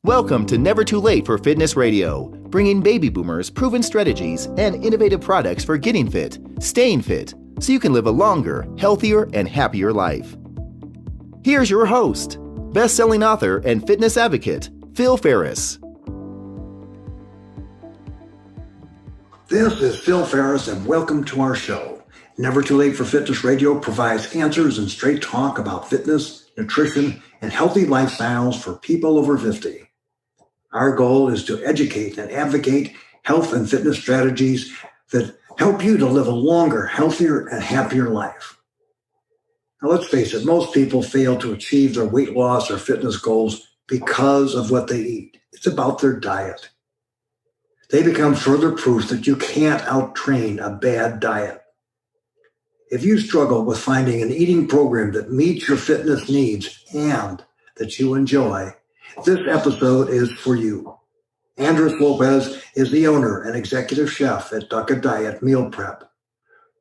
Welcome to Never Too Late for Fitness Radio, bringing baby boomers proven strategies and innovative products for getting fit, staying fit, so you can live a longer, healthier, and happier life. Here's your host, best-selling author and fitness advocate, Phil Ferris. This is Phil Ferris, and welcome to our show. Never Too Late for Fitness Radio provides answers and straight talk about fitness, nutrition, and healthy lifestyles for people over 50. Our goal is to educate and advocate health and fitness strategies that help you to live a longer, healthier, and happier life. Now, let's face it, most people fail to achieve their weight loss or fitness goals because of what they eat. It's about their diet. They become further proof that you can't out-train a bad diet. If you struggle with finding an eating program that meets your fitness needs and that you enjoy, this episode is for you. Andres Lopez is the owner and executive chef at Duck a Diet Meal Prep.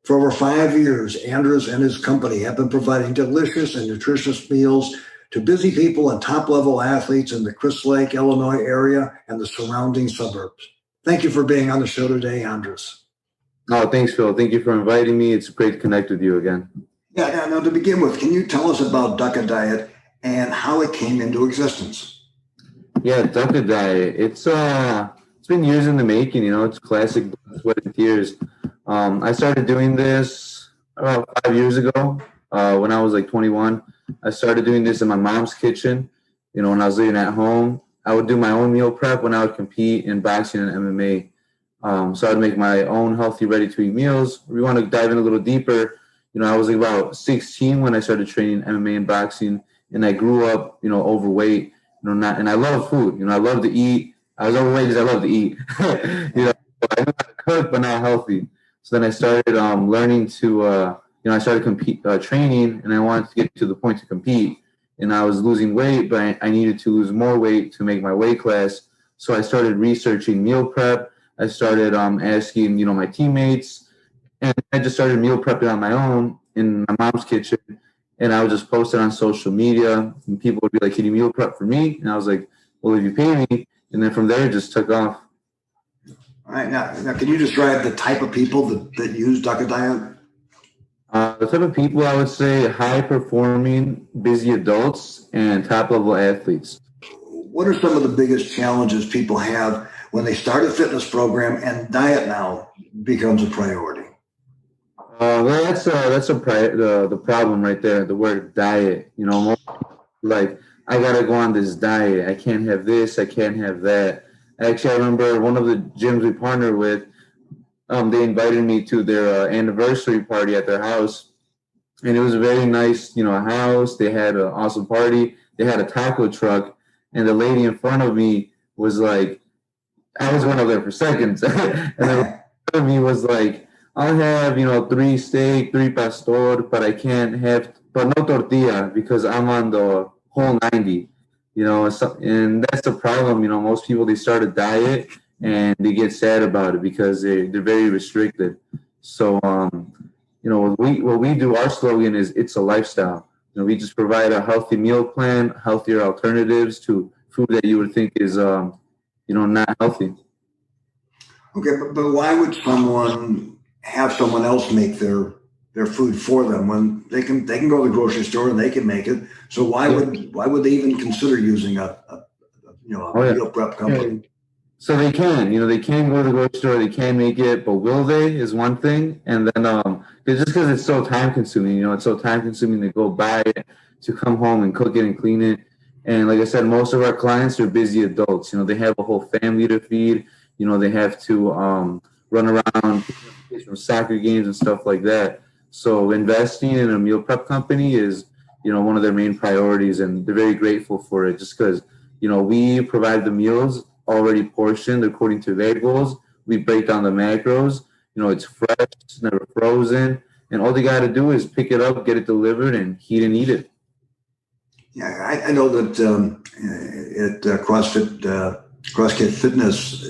For over 5 years, Andres and his company have been providing delicious and nutritious meals to busy people and top-level athletes in the Crystal Lake, Illinois area and the surrounding suburbs. Thank you for being on the show today, Andres. Oh, thanks, Phil. Thank you for inviting me. It's great to connect with you again. Yeah, now to begin with, can you tell us about Duck a Diet and how it came into existence? Yeah, Duck a Diet. It's been years in the making. You know, it's classic blood, sweat, and tears. I started doing this about 5 years ago when I was like 21. I started doing this in my mom's kitchen. You know, when I was living at home, I would do my own meal prep when I would compete in boxing and MMA. So I'd make my own healthy, ready-to-eat meals. If we want to dive in a little deeper, you know, I was like about 16 when I started training MMA and boxing, and I grew up, you know, overweight. And I love food. You know, I love to eat. I was overweight because I love to eat. You know, I knew how to cook, but not healthy. So then I started learning to, I started training, and I wanted to get to the point to compete. And I was losing weight, but I needed to lose more weight to make my weight class. So I started researching meal prep. I started asking, you know, my teammates, and I just started meal prepping on my own in my mom's kitchen. And I would just post it on social media, and people would be like, "Can you meal prep for me?" And I was like, "Well, if you pay me." And then from there, it just took off. All right, now can you describe the type of people that use Duck a Diet? The type of people, I would say, high-performing, busy adults and top-level athletes. What are some of the biggest challenges people have when they start a fitness program and diet now becomes a priority? Well, that's the problem right there. The word diet. You know, most people, like, I gotta go on this diet. I can't have this. I can't have that. Actually, I remember one of the gyms we partnered with. They invited me to their anniversary party at their house, and it was a very nice, you know, house. They had an awesome party. They had a taco truck, and the lady in front of me was like, I was going up there for seconds, and then in front of me was like, I'll have, you know, 3 steak, 3 pastor, but I can't have, but no tortilla because I'm on the whole 90, you know, and that's the problem. You know, most people, they start a diet and they get sad about it because they're very restricted. So, you know, what we do, our slogan is, it's a lifestyle. You know, we just provide a healthy meal plan, healthier alternatives to food that you would think is, you know, not healthy. Okay, but why would someone have someone else make their food for them when they can go to the grocery store and they can make it? So why would they even consider using a meal prep company? Yeah. So they can go to the grocery store, they can make it, but will they is one thing. And then just because it's so time consuming, you know, it's so time consuming to go buy it, to come home and cook it and clean it. And like I said, most of our clients are busy adults. You know, they have a whole family to feed. You know, they have to run around from soccer games and stuff like that. So investing in a meal prep company is, you know, one of their main priorities, and they're very grateful for it just because, you know, we provide the meals already portioned according to their goals. We break down the macros. You know, it's fresh, it's never frozen, and all they got to do is pick it up, get it delivered, and heat and eat it. Yeah, I know that at CrossFit Fitness,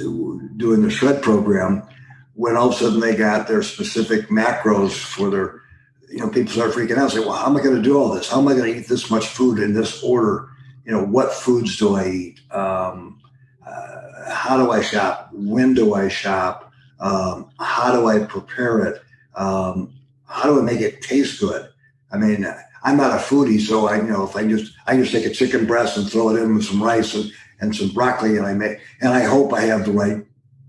doing the Shred program, when all of a sudden they got their specific macros for their, you know, people start freaking out, say, well, how am I going to do all this? How am I going to eat this much food in this order? You know, what foods do I eat? how do I shop? When do I shop? How do I prepare it? How do I make it taste good? I mean, I'm not a foodie, so if I just take a chicken breast and throw it in with some rice and some broccoli, and I hope I have the right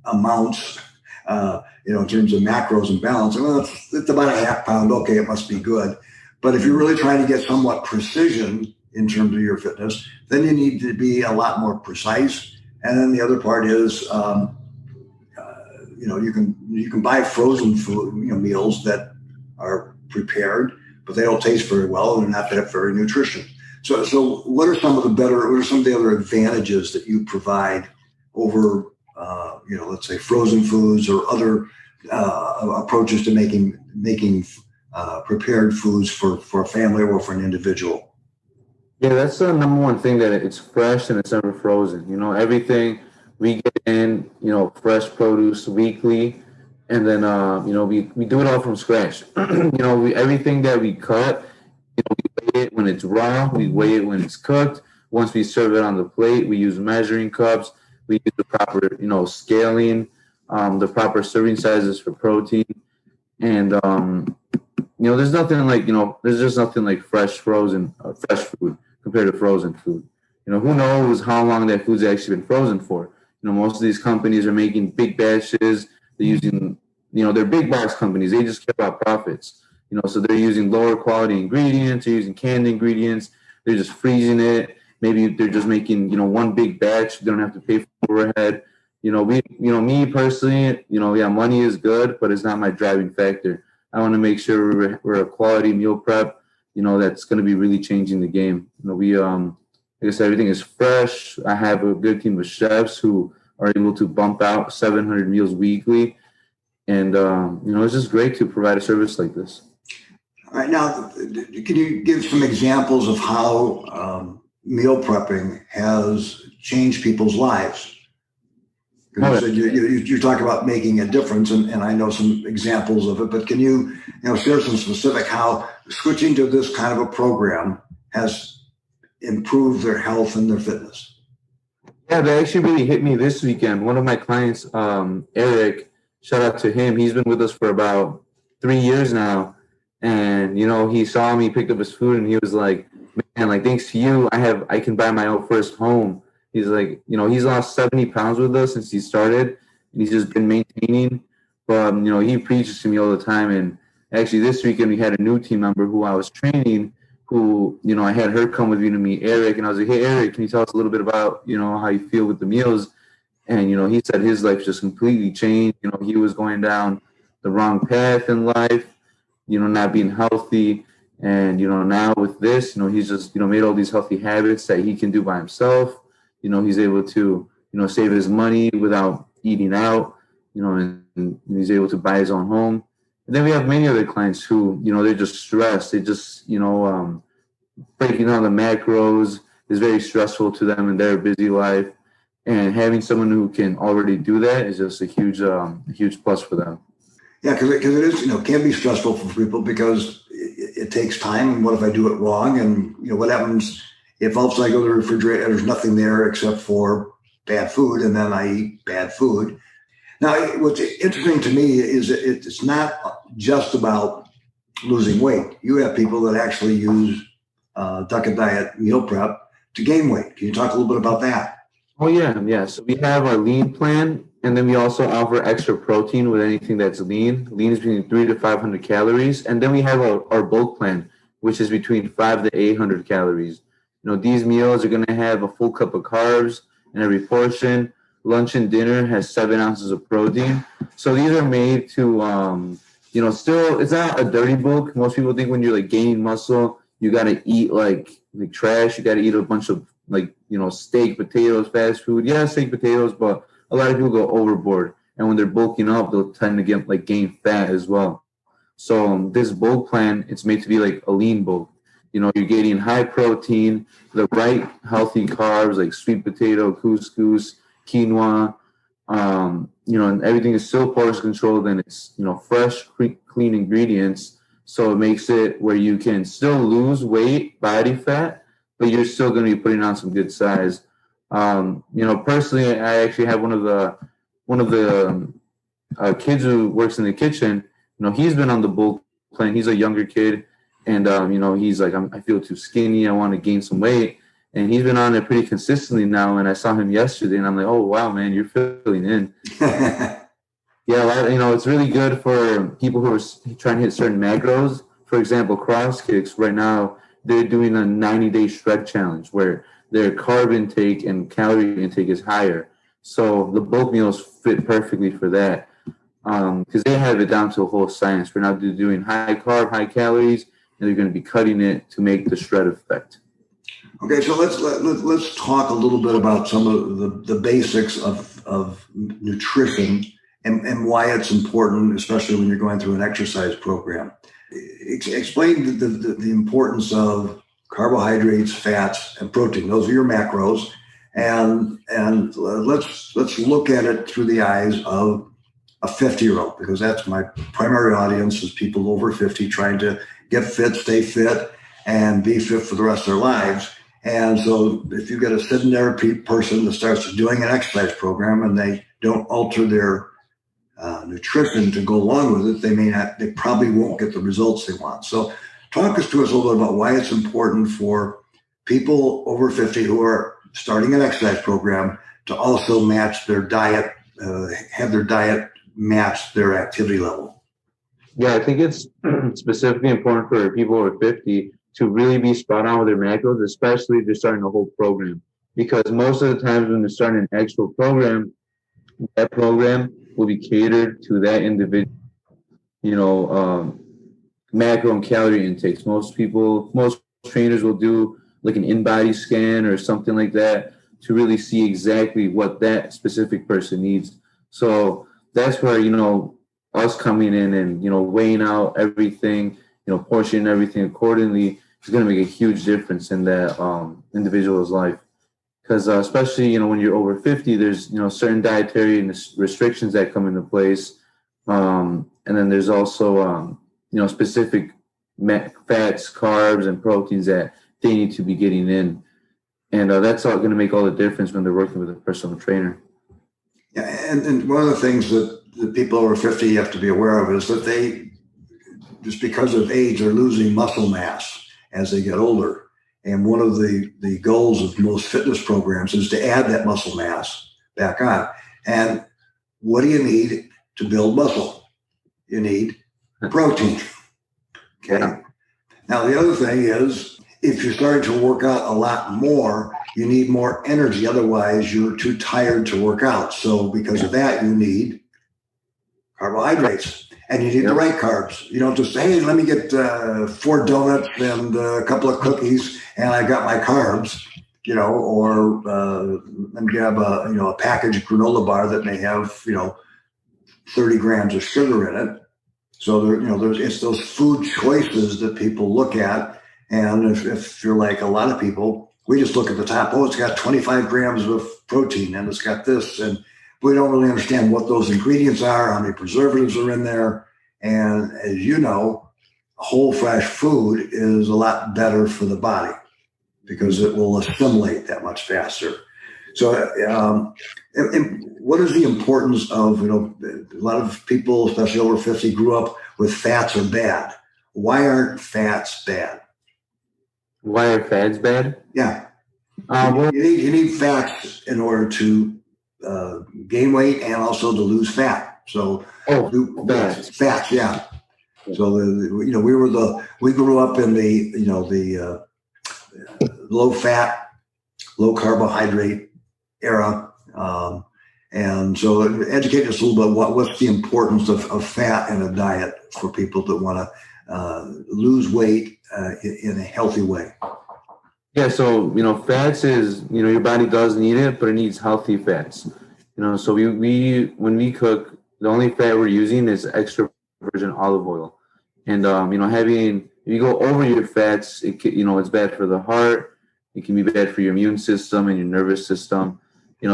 amounts, in terms of macros and balance. Well, it's about a half pound. Okay, it must be good. But if you're really trying to get somewhat precision in terms of your fitness, then you need to be a lot more precise. And then the other part is, you can buy frozen food, meals that are prepared, but they don't taste very well and they're not that very nutritious. So what are some of the other advantages that you provide over, let's say frozen foods or other approaches to making prepared foods for a family or for an individual? Yeah, that's the number one thing, that it's fresh and it's never frozen. Everything we get in, fresh produce weekly, and then, we do it all from scratch. Everything that we cut, we weigh it when it's raw, we weigh it when it's cooked. Once we serve it on the plate, we use measuring cups, we use the proper, scaling, the proper serving sizes for protein. And, there's just nothing like fresh food compared to frozen food. Who knows how long that food's actually been frozen for? Most of these companies are making big batches. They're using, they're big box companies. They just care about profits. So they're using lower quality ingredients. They're using canned ingredients. They're just freezing it. Maybe they're just making, one big batch. They don't have to pay for overhead. Me personally, money is good, but it's not my driving factor. I want to make sure we're a quality meal prep, that's going to be really changing the game. Like I said, everything is fresh. I have a good team of chefs who are able to bump out 700 meals weekly. And, it's just great to provide a service like this. All right. Now, can you give some examples of how meal prepping has changed people's lives? You talk about making a difference, and I know some examples of it, but can you share some specific how switching to this kind of a program has improved their health and their fitness? Yeah, that actually really hit me this weekend. One of my clients, Eric, shout out to him. He's been with us for about 3 years now. And, he saw me, picked up his food, and he was like, man, like, thanks to you, I can buy my own first home. He's like, he's lost 70 pounds with us since he started, and he's just been maintaining. But, he preaches to me all the time. And actually this weekend we had a new team member who I was training, who, I had her come with me to meet Eric. And I was like, hey, Eric, can you tell us a little bit about, how you feel with the meals? And, he said his life just completely changed. He was going down the wrong path in life, not being healthy. And, now with this, he's just, made all these healthy habits that he can do by himself. He's able to, save his money without eating out, and he's able to buy his own home. And then we have many other clients who, they're just stressed. They just, breaking down the macros is very stressful to them in their busy life. And having someone who can already do that is just a huge plus for them. Yeah, because it is, can be stressful for people because it takes time. And what if I do it wrong? And, what happens if all of a sudden I go to the refrigerator and there's nothing there except for bad food, and then I eat bad food? Now, what's interesting to me is that it's not just about losing weight. You have people that actually use Duck and Diet meal prep to gain weight. Can you talk a little bit about that? Oh, yeah. So we have our lean plan, and then we also offer extra protein with anything that's lean. Lean is between 300 to 500 calories. And then we have our bulk plan, which is between 500 to 800 calories. These meals are going to have a full cup of carbs in every portion. Lunch and dinner has 7 ounces of protein. So these are made to, still, it's not a dirty bulk. Most people think when you're like gaining muscle, you got to eat like trash. You got to eat a bunch of steak, potatoes, fast food. Yeah, steak, potatoes, but a lot of people go overboard. And when they're bulking up, they'll tend to gain fat as well. So this bulk plan, it's made to be like a lean bulk. You're getting high protein, the right healthy carbs like sweet potato, couscous, quinoa, and everything is still portion controlled, and it's, fresh, clean ingredients. So it makes it where you can still lose weight, body fat, but you're still going to be putting on some good size. Personally, I actually have one of the kids who works in the kitchen. He's been on the bulk plan. He's a younger kid, and he's like, I feel too skinny. I want to gain some weight, and he's been on it pretty consistently now. And I saw him yesterday, and I'm like, oh wow, man, you're filling in. Yeah, it's really good for people who are trying to hit certain macros. For example, cross kicks right now, they're doing a 90-day shred challenge where their carb intake and calorie intake is higher. So the bulk meals fit perfectly for that because they have it down to a whole science. We're now doing high carb, high calories, and they're going to be cutting it to make the shred effect. Okay, so let's talk a little bit about some of the basics of nutrition and why it's important, especially when you're going through an exercise program. Explain the importance of carbohydrates, fats, and protein. Those are your macros, and let's look at it through the eyes of a 50-year-old, because that's my primary audience, is people over 50 trying to get fit, stay fit, and be fit for the rest of their lives. And so if you get a sedentary person that starts doing an exercise program and they don't alter their nutrition to go along with it, they probably won't get the results they want. So talk us a little bit about why it's important for people over 50 who are starting an exercise program to also match their diet, have their diet match their activity level. Yeah, I think it's specifically important for people over 50 to really be spot on with their macros, especially if they're starting a whole program. Because most of the times when they're starting an actual program, that program will be catered to that individual, macro and calorie intakes. Most trainers will do like an in-body scan or something like that to really see exactly what that specific person needs. So that's where, us coming in and, weighing out everything, portioning everything accordingly is going to make a huge difference in that individual's life. Because especially, when you're over 50, there's, certain dietary restrictions that come into place. And then there's also, specific fats, carbs, and proteins that they need to be getting in. And that's all going to make all the difference when they're working with a personal trainer. Yeah, and one of the things that people over 50 have to be aware of is that they, just because of age, are losing muscle mass as they get older. And one of the goals of most fitness programs is to add that muscle mass back on. And what do you need to build muscle? You need protein. Okay. Yeah. Now, the other thing is, if you're starting to work out a lot more, you need more energy. Otherwise, you're too tired to work out. So because of that, you need carbohydrates. And you need the right carbs. You don't just say, hey, let me get 4 donuts and a couple of cookies and I got my carbs, or let me grab a packaged granola bar that may have, 30 grams of sugar in it. So it's those food choices that people look at. And if you're like a lot of people, we just look at the top. Oh, it's got 25 grams of protein and it's got this. And we don't really understand what those ingredients are, how many preservatives are in there. And as you know, whole fresh food is a lot better for the body because it will assimilate that much faster. So and what is the importance of, a lot of people, especially over 50, grew up with fats are bad. Why aren't fats bad? Why are fats bad? Yeah. You need fats in order to gain weight and also to lose fat. So fats, yeah. So we grew up in the low fat, low carbohydrate era, and so educate us a little bit. What's the importance of fat in a diet for people that want to lose weight in a healthy way? Yeah, so fats is your body does need it, but it needs healthy fats. So we when we cook, the only fat we're using is extra virgin olive oil, and if you go over your fats, it's bad for the heart. It can be bad for your immune system and your nervous system.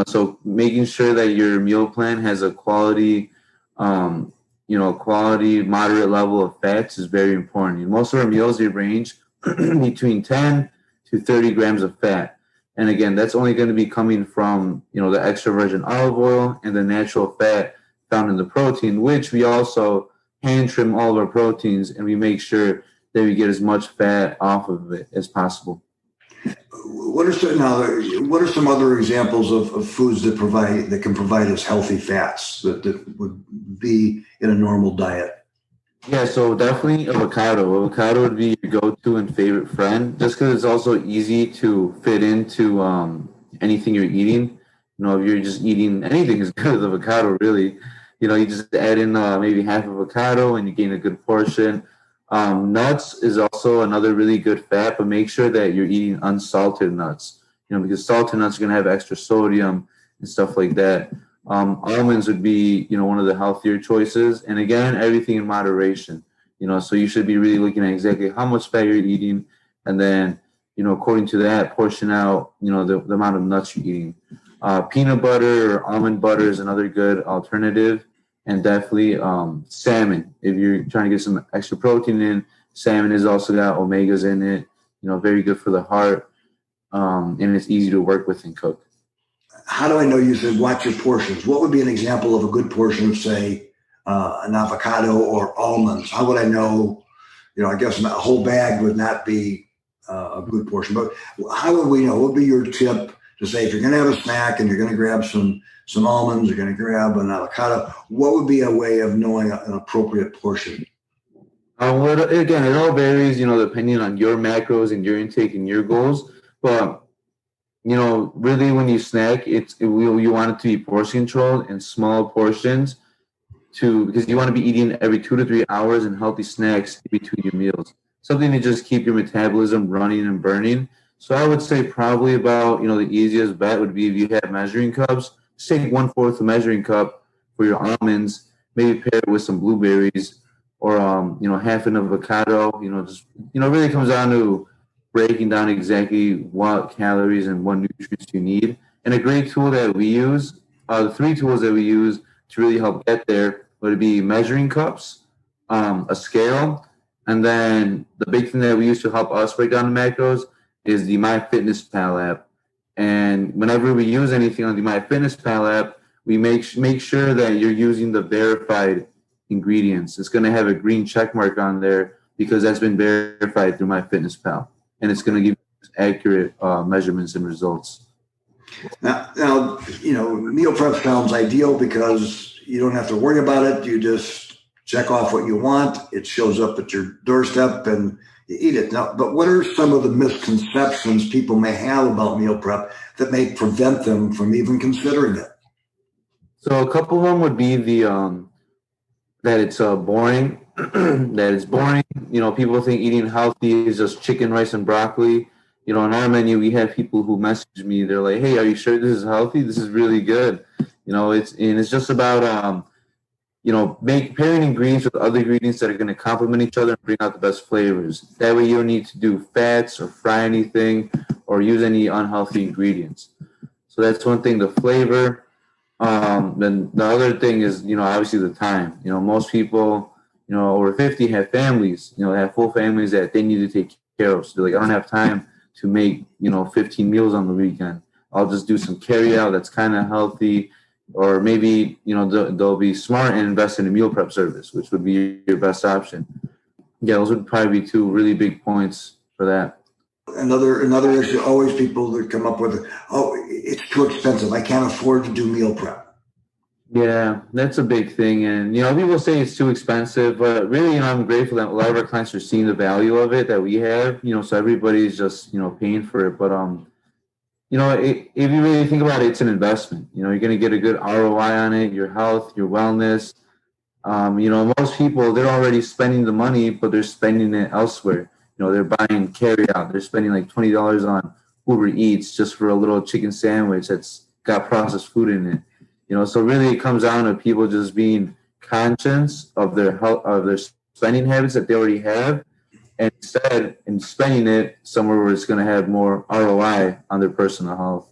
So making sure that your meal plan has a quality moderate level of fats is very important. Most of our meals, they range between 10 to 30 grams of fat. And again, that's only going to be coming from, the extra virgin olive oil and the natural fat found in the protein, which we also hand trim all of our proteins, and we make sure that we get as much fat off of it as possible. What are some other examples of foods that can provide us healthy fats that would be in a normal diet? Yeah, so definitely avocado. Avocado would be your go-to and favorite friend, just because it's also easy to fit into anything you're eating. If you're just eating anything as good as avocado, really, you just add in maybe half avocado and you gain a good portion. Nuts is also another really good fat, but make sure that you're eating unsalted nuts, because salted nuts are going to have extra sodium and stuff like that. Almonds would be, one of the healthier choices. And again, everything in moderation, so you should be really looking at exactly how much fat you're eating. And then, according to that, portion out, the amount of nuts you're eating. Peanut butter or almond butter is another good alternative. And definitely salmon. If you're trying to get some extra protein in, salmon has also got omegas in it, very good for the heart. And it's easy to work with and cook. How do I know? You said watch your portions. What would be an example of a good portion of, say, an avocado or almonds? How would I know? I guess a whole bag would not be a good portion, but how would we know? What would be your tip to say if you're going to have a snack and you're going to grab some almonds, you're going to grab an avocado? What would be a way of knowing an appropriate portion? Again, it all varies, depending on your macros and your intake and your goals. But really when you snack, you want it to be portion controlled in small portions because you want to be eating every 2 to 3 hours and healthy snacks in between your meals. Something to just keep your metabolism running and burning. So I would say probably about, the easiest bet would be if you have measuring cups, just take 1/4 a measuring cup for your almonds, maybe pair it with some blueberries or, half an avocado, really comes down to breaking down exactly what calories and what nutrients you need. And a great tool that we use, the 3 tools that we use to really help get there would be measuring cups, a scale, and then the big thing that we use to help us break down the macros is the MyFitnessPal app. And whenever we use anything on the MyFitnessPal app, we make sure that you're using the verified ingredients. It's going to have a green check mark on there because that's been verified through MyFitnessPal. And it's going to give you accurate measurements and results. Now, meal prep sounds ideal because you don't have to worry about it. You just check off what you want. It shows up at your doorstep and you eat it. Now, but what are some of the misconceptions people may have about meal prep that may prevent them from even considering it? So a couple of them would be that it's boring. That it's boring. People think eating healthy is just chicken, rice, and broccoli. On our menu, we have people who message me. They're like, "Hey, are you sure this is healthy? This is really good." It's just about pairing ingredients with other ingredients that are going to complement each other and bring out the best flavors. That way, you don't need to do fats or fry anything or use any unhealthy ingredients. So that's one thing. The flavor. Then the other thing is, obviously the time. Most people, over 50 have families, they have full families that they need to take care of. So they're like, I don't have time to make, 15 meals on the weekend. I'll just do some carry out that's kind of healthy. Or maybe, they'll be smart and invest in a meal prep service, which would be your best option. Yeah, those would probably be 2 really big points for that. Another issue, always people that come up with, it's too expensive. I can't afford to do meal prep. Yeah, that's a big thing. And, people say it's too expensive, but really, I'm grateful that a lot of our clients are seeing the value of it that we have, so everybody's just, paying for it. But, if you really think about it, it's an investment. You're going to get a good ROI on it, your health, your wellness. Most people, they're already spending the money, but they're spending it elsewhere. They're buying carry out. They're spending like $20 on Uber Eats just for a little chicken sandwich that's got processed food in it. So really it comes down to people just being conscious of their health, of their spending habits that they already have, and instead in spending it somewhere where it's going to have more ROI on their personal health.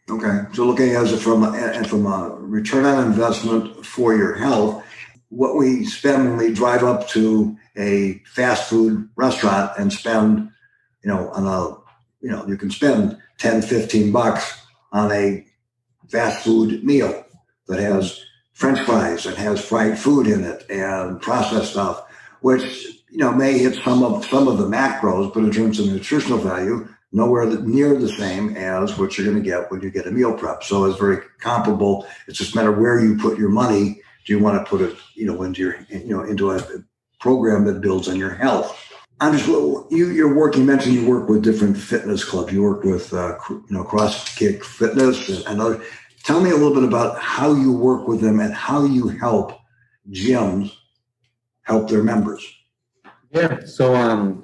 Okay, so looking at it from a return on investment for your health, what we spend when we drive up to a fast food restaurant and spend, on a you can spend 10, 15 bucks on a fast food meal that has French fries and has fried food in it and processed stuff, which may hit some of the macros, but in terms of nutritional value, nowhere near the same as what you're going to get when you get a meal prep. So it's very comparable. It's just a matter where you put your money. Do you want to put it, into a program that builds on your health? I'm just, you mentioned you work with different fitness clubs. You work with, CrossKick Fitness and other. Tell me a little bit about how you work with them and how you help gyms help their members. Yeah. So,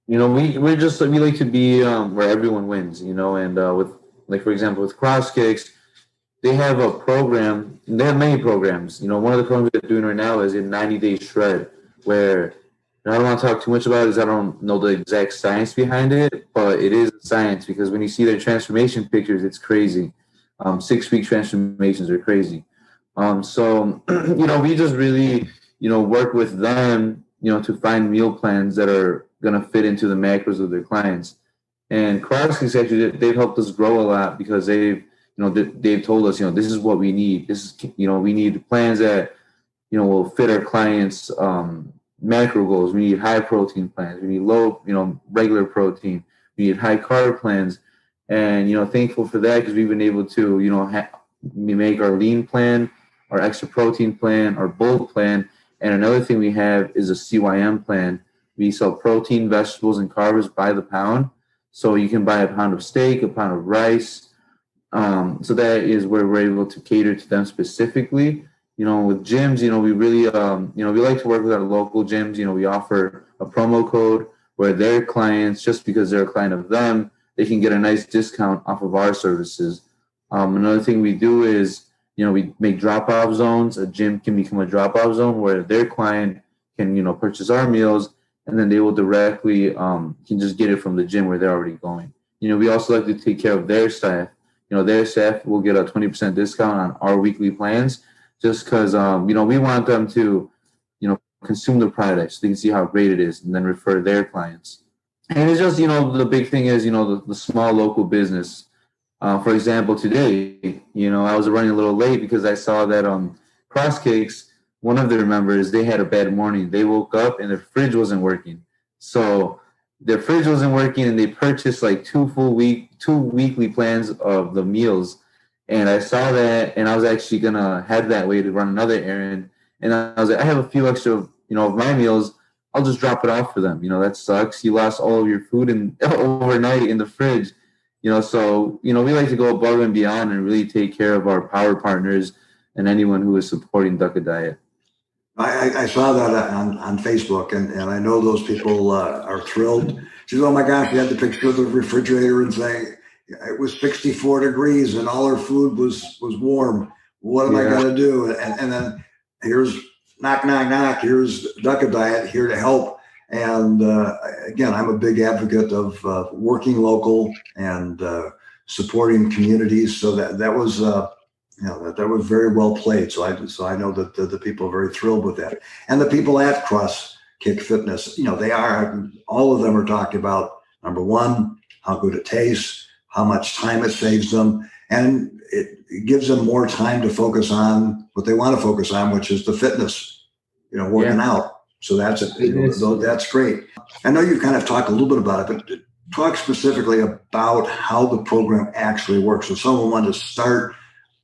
we like to be where everyone wins, and with, like, for example, with CrossKicks, they have a program. They have many programs. One of the programs they're doing right now is a 90-day shred, where, and I don't want to talk too much about it because I don't know the exact science behind it, but it is science, because when you see their transformation pictures, it's crazy. 6-week transformations are crazy. So, we just really, work with them, to find meal plans that are going to fit into the macros of their clients. And CrossFit, actually, they've helped us grow a lot, because they've told us, this is what we need. This is, we need plans that, will fit our clients' macro goals. We need high protein plans. We need low, regular protein. We need high carb plans. And, thankful for that, because we've been able to, we make our lean plan, our extra protein plan, our bulk plan. And another thing we have is a CYM plan. We sell protein, vegetables, and carbs by the pound. So you can buy a pound of steak, a pound of rice. So that is where we're able to cater to them specifically. With gyms, we really, we like to work with our local gyms. We offer a promo code where their clients, just because they're a client of them, they can get a nice discount off of our services. Another thing we do is, we make drop-off zones. A gym can become a drop-off zone where their client can, purchase our meals, and then they will directly can just get it from the gym where they're already going. We also like to take care of their staff. Their staff will get a 20% discount on our weekly plans, just because, we want them to, consume the product so they can see how great it is and then refer their clients. And it's just, the big thing is, the small local business. For example, today, I was running a little late because I saw that CrossKicks, one of their members, they had a bad morning. They woke up and their fridge wasn't working. So their fridge wasn't working, and they purchased like two weekly plans of the meals. And I saw that, and I was actually going to head that way to run another errand. And I was like, I have a few extra, of my meals. I'll just drop it off for them. That sucks. You lost all of your food overnight in the fridge. So, we like to go above and beyond and really take care of our power partners and anyone who is supporting Duck a Diet. I saw that on Facebook, and I know those people are thrilled. She said, oh my gosh, you had the picture of the refrigerator and say it was 64 degrees and all her food was warm. What am I going to do? And then here's knock, knock, knock. Here's Duck a Diet here to help. And again, I'm a big advocate of working local and supporting communities. So that was that was very well played. So I know that the people are very thrilled with that. And the people at CrossKick Fitness, they are, all of them are talking about, number one, how good it tastes, how much time it saves them, and it gives them more time to focus on what they want to focus on, which is the fitness, working out. So that's great. I know you kind of talked a little bit about it, but talk specifically about how the program actually works. If someone wanted to start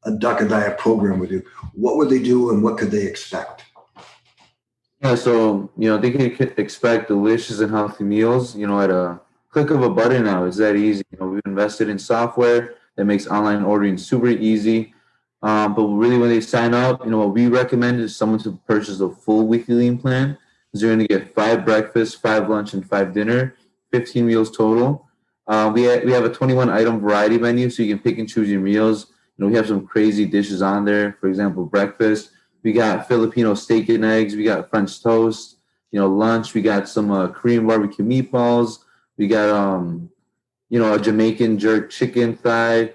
a Duck a Diet program with you, what would they do and what could they expect? Yeah, so, they could expect delicious and healthy meals, at a click of a button now. It's that easy. We've invested in software that makes online ordering super easy. But really, when they sign up, what we recommend is someone to purchase a full weekly lean plan. Because you're going to get 5 breakfast, 5 lunch, and 5 dinner, 15 meals total. We have a 21-item variety menu, so you can pick and choose your meals. We have some crazy dishes on there. For example, breakfast, we got Filipino steak and eggs. We got French toast. Lunch, we got some Korean barbecue meatballs. We got, a Jamaican jerk chicken thigh.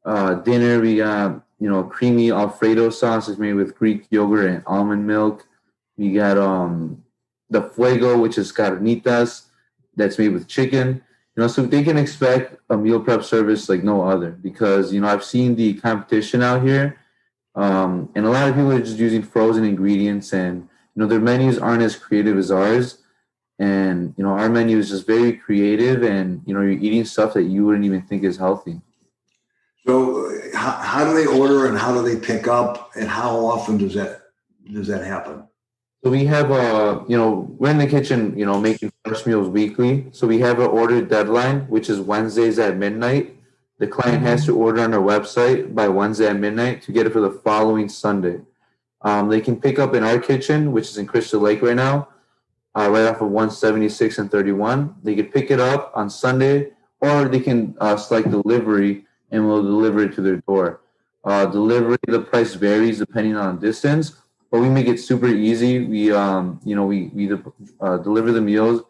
Dinner, we got, creamy Alfredo sauce is made with Greek yogurt and almond milk. We got the fuego, which is carnitas, that's made with chicken. So they can expect a meal prep service like no other, because I've seen the competition out here, and a lot of people are just using frozen ingredients, and their menus aren't as creative as ours. And our menu is just very creative, and you're eating stuff that you wouldn't even think is healthy. So how do they order, and how do they pick up, and how often does that happen? So we have we're in the kitchen, making fresh meals weekly. So we have an order deadline, which is Wednesdays at midnight. The client has to order on our website by Wednesday at midnight to get it for the following Sunday. They can pick up in our kitchen, which is in Crystal Lake right now, right off of 176 and 31. They could pick it up on Sunday, or they can select delivery, and we'll deliver it to their door. Delivery, the price varies depending on distance, but we make it super easy. We deliver the meals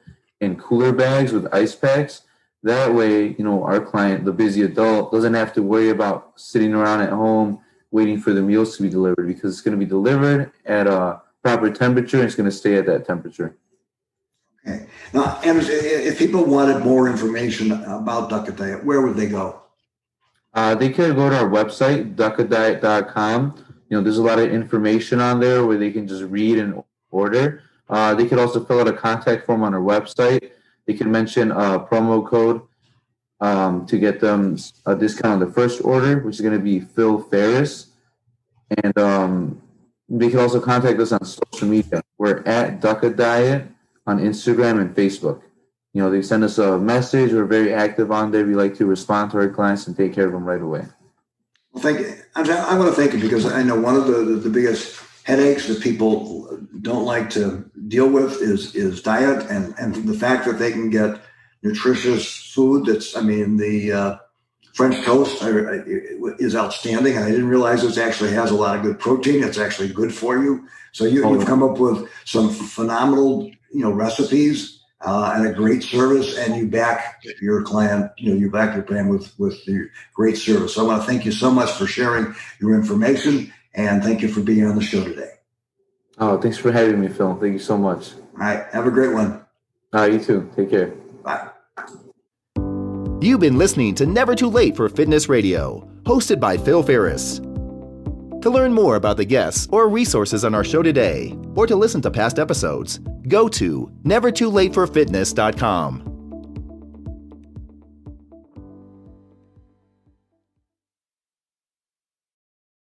in cooler bags with ice packs. That way, our client, the busy adult, doesn't have to worry about sitting around at home waiting for the meals to be delivered, because it's going to be delivered at a proper temperature, and it's going to stay at that temperature. Okay. Now, if people wanted more information about Duck It Diet, where would they go? They could go to our website, duckadiet.com. There's a lot of information on there where they can just read and order. They could also fill out a contact form on our website. They can mention a promo code to get them a discount on the first order, which is going to be Phil Ferris. And they can also contact us on social media. We're at Duck It Diet on Instagram and Facebook. They send us a message. We're very active on there. We like to respond to our clients and take care of them right away. Well, thank you. I want to thank you, because I know one of the biggest headaches that people don't like to deal with is diet, and the fact that they can get nutritious food. The French toast is outstanding. I didn't realize it actually has a lot of good protein. It's actually good for you. So you've come up with some phenomenal recipes. And a great service, and you back your client, you back your brand with the great service. So I want to thank you so much for sharing your information, and thank you for being on the show today. Oh, thanks for having me, Phil. Thank you so much. All right. Have a great one. You too. Take care. Bye. You've been listening to Never Too Late for Fitness Radio, hosted by Phil Ferris. To learn more about the guests or resources on our show today, or to listen to past episodes, go to nevertoolateforfitness.com.